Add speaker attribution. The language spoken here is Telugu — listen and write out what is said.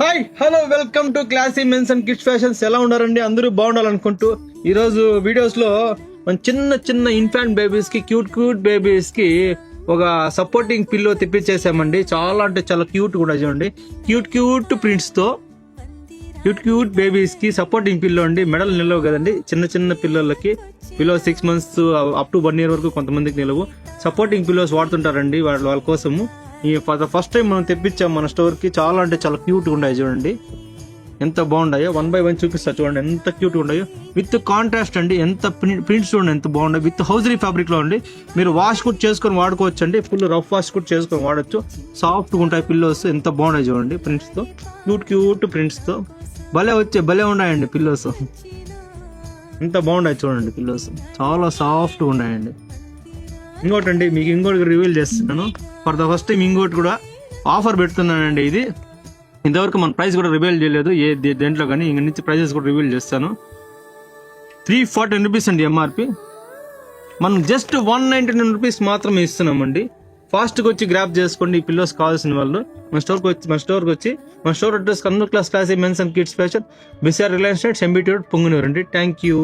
Speaker 1: Hi hello welcome to classy men's and kids fashions. ఎలా ఉన్నారండి? అందరూ బాగుండాలనుకుంటూ ఈరోజు వీడియోస్ లో మన చిన్న చిన్న ఇన్ఫాంట్ బేబీస్ కి క్యూట్ బేబీస్ కి ఒక సపోర్టింగ్ పిల్లో తెప్పించేసామండి. చాలా అంటే చాలా క్యూట్ కూడా చూడండి. క్యూట్ ప్రింట్స్ తో క్యూట్ బేబీస్ కి సపోర్టింగ్ పిల్లో అండి. మెడల్ నిలవు కదండి. చిన్న పిల్లలకి pillow 6 months up to 1 year వరకు కొంతమందికి నిలవు. సపోర్టింగ్ పిల్లోస్ వాడుతుంటారండి వాళ్ళ కోసము. ఈ ఫస్ట్ టైం మనం తెప్పించాం మన స్టోర్ కి. చాలా అంటే చాలా క్యూట్ గా ఉన్నాయి చూడండి. ఎంత బాగున్నాయో 1 by 1 చూపిస్తా చూడండి. ఎంత క్యూట్ గా ఉన్నాయో. విత్ కాంట్రాస్ట్ అండి. ఎంత ప్రింట్స్ చూడండి ఎంత బాగున్నాయి. విత్ హౌజరీ ఫ్యాబ్రిక్ లో అండి. మీరు వాష్ కూడా చేసుకొని వాడుకోవచ్చు అండి. ఫుల్ రఫ్ వాష్ కూడా చేసుకొని వాడచ్చు. సాఫ్ట్ గా ఉంటాయి పిల్లోస్. ఎంత బాగున్నాయి చూడండి. ప్రింట్స్ తో క్యూట్ ప్రింట్స్ తో భలే ఉన్నాయండి పిల్లోస్. ఎంత బాగున్నాయి చూడండి పిల్లోస్. చాలా సాఫ్ట్ గా ఉన్నాయండి. ఇంకోటండి మీకు ఇంకోటి రివీల్ చేస్తున్నాను. ఫర్ ద ఫస్ట్ టైం ఇంకోటి కూడా ఆఫర్ పెడుతున్నానండి. ఇది ఇంతవరకు మన ప్రైస్ కూడా రివీల్ చేయలేదు దేంట్లో కానీ. ఇంక నుంచి ప్రైజెస్ కూడా రివీల్ చేస్తాను. 349 రూపీస్ అండి ఎంఆర్పి. మనం జస్ట్ 199 రూపీస్ మాత్రమే ఇస్తున్నామండి. ఫాస్ట్గా వచ్చి గ్రాప్ చేసుకోండి ఈ పిల్లోస్ కావాల్సిన వాళ్ళు. మన స్టోర్కి వచ్చి మన store address Kurnool classy men's and kids fashion, BCR Reliance state, MBT road, Pongunuru అండి. Thank you.